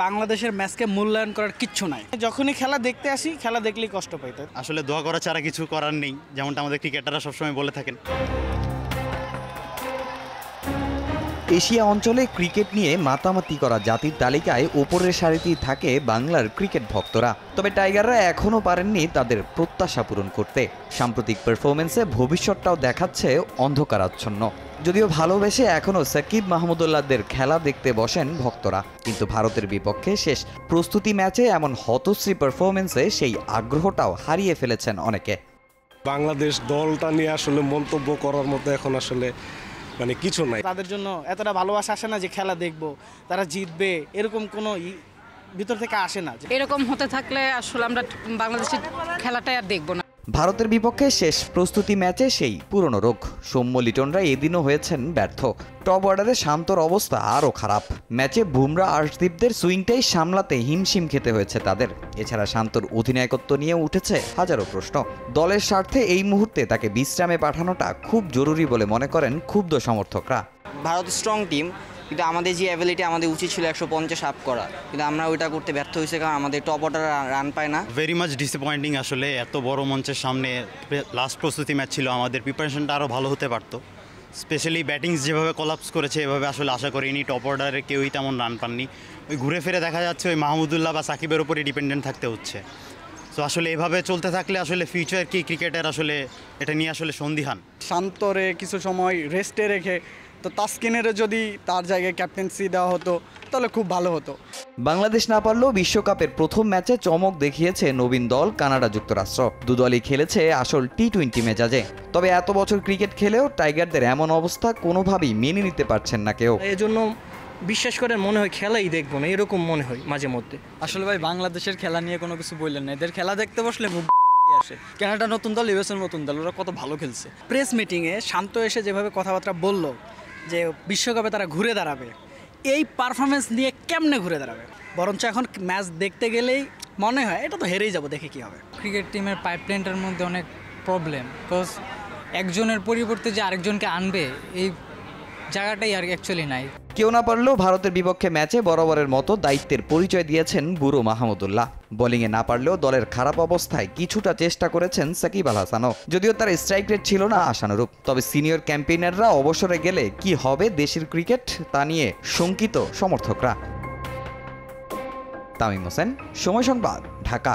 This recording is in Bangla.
বাংলাদেশের ম্যাচকে মূল্যায়ন করার কিচ্ছু নাই। যখনই খেলা দেখতে আসি, খেলা দেখলেই কষ্ট পাইতে। আসলে দোয়া করা ছাড়া কিছু করার নেই, যেমনটা আমাদের ক্রিকেটাররা সবসময় বলে থাকেন। এশিয়া অঞ্চলে ক্রিকেট নিয়ে মাতামাতি করা জাতির তালিকায় ওপরের সারিতেই থাকে বাংলার ক্রিকেট ভক্তরা। তবে টাইগাররা এখনও পারেননি তাদের প্রত্যাশা পূরণ করতে। সাম্প্রতিক পারফরমেন্সে ভবিষ্যৎটাও দেখাচ্ছে অন্ধকারাচ্ছন্ন। যদিও ভালোবেসে এখনও সাকিব মাহমুদুল্লাহদের খেলা দেখতে বসেন ভক্তরা, কিন্তু ভারতের বিপক্ষে শেষ প্রস্তুতি ম্যাচে এমন হতশ্রী পারফরমেন্সে সেই আগ্রহটাও হারিয়ে ফেলেছেন অনেকে। বাংলাদেশ দলটা নিয়ে আসলে মন্তব্য করার মতো এখন আসলে কিছু নাই। তাদের জন্য এতটা ভালোবাসা আসে না যে খেলা দেখবো, তারা জিতবে, এরকম কোনো ভিতর থেকে আসে না। এরকম হতে থাকলে আসলে আমরা বাংলাদেশের খেলাটাই আর দেখবো না। ভারতের বিপক্ষে শেষ প্রস্তুতি ম্যাচে সেই পুরনো রোগ সৌম্য লিটনরা এদিনও হয়েছেন ব্যর্থ। টপ অর্ডারে শান্তর অবস্থা আরও খারাপ। ম্যাচে বুমরা আর্শদীপদের সুইংটাই সামলাতে হিমশিম খেতে হয়েছে তাদের। এছাড়া শান্তর অধিনায়কত্ব নিয়ে উঠেছে হাজারো প্রশ্ন। দলের স্বার্থে এই মুহূর্তে তাকে বিশ্রামে পাঠানোটা খুব জরুরি বলে মনে করেন ক্ষুব্ধ সমর্থকরা। ভারত স্ট্রং টিম, কিন্তু আমাদের যে অ্যাবিলিটি, আমাদের উচিত ছিল 150 আপ করা, কিন্তু আমরা ওইটা করতে ব্যর্থ হয়েছে, কারণ আমাদের টপ অর্ডার রান পায় না। Very much disappointing. আসলে এত বড় মঞ্চের সামনে লাস্ট প্রস্তুতি ম্যাচ ছিল, আমাদের প্রিপারেশনটা আরও ভালো হতে পারতো। স্পেশালি ব্যাটিংস যেভাবে কলাপস করেছে, এভাবে আসলে আশা করিনি। টপ অর্ডারে কেউই তেমন রান পাননি। ওই ঘুরে ফিরে দেখা যাচ্ছে ওই মাহমুদুল্লাহ বা সাকিবের উপরে ডিপেন্ডেন্ট থাকতে হচ্ছে। সো আসলে এভাবে চলতে থাকলে আসলে ফিউচার কি ক্রিকেটের, আসলে এটা নিয়ে আসলে সন্দিহান। শান্তরে কিছু সময় রেস্টে রেখে তো তাসকিনের যদি তার জায়গায় ক্যাপ্টেন্সি দেওয়া হতো তাহলে খুব ভালো হতো। বাংলাদেশ না পারলেও বিশ্বকাপের প্রথম ম্যাচে চমক দেখিয়েছে নবীন দল কানাডা যুক্তরাষ্ট্র। দুদলই খেলেছে আসল টি-20 মেজাজে। তবে এত বছর ক্রিকেট খেলেও টাইগারদের এমন অবস্থা কোনোভাবেই মেনে নিতে পারছেন না কেউ। এজন্য বিশ্বাস করে মনে হয় খেলাই দেখবো না, এরকম মনে হয় মাঝে মধ্যে। আসলে ভাই বাংলাদেশের খেলা নিয়ে কোনো কিছু বললেন না। এদের খেলা দেখতে বসলে আসে। কানাডা নতুন দল, ইউএসএ নতুন দল, ওরা কত ভালো খেলছে। প্রেস মিটিংয়ে শান্ত এসে যেভাবে কথাবার্তা বলল যে বিশ্বকাপে তারা ঘুরে দাঁড়াবে, এই পারফরমেন্স নিয়ে কেমনে ঘুরে দাঁড়াবে? বরঞ্চ এখন ম্যাচ দেখতে গেলেই মনে হয় এটা তো হেরেই যাব, দেখে কি হবে। ক্রিকেট টিমের পাইপলাইনটার মধ্যে অনেক প্রবলেম, বিকজ একজনের পরিবর্তে যে আরেকজনকে আনবে এই জায়গাটাই আর অ্যাকচুয়ালি নাই। কেউ না পারলেও ভারতের বিপক্ষে ম্যাচে বরাবরের মতো দায়িত্বের পরিচয় দিয়েছেন বুড়ো মাহমুদুল্লাহ। বোলিংয়ে না পারলেও দলের খারাপ অবস্থায় কিছুটা চেষ্টা করেছেন সাকিব আল হাসানও, যদিও তার স্ট্রাইক রেট ছিল না আশানুরূপ। তবে সিনিয়র ক্যাম্পেইনাররা অবসরে গেলে কি হবে দেশের ক্রিকেট, তা নিয়ে শঙ্কিত সমর্থকরা। তামিম হোসেন, সময় সংবাদ, ঢাকা।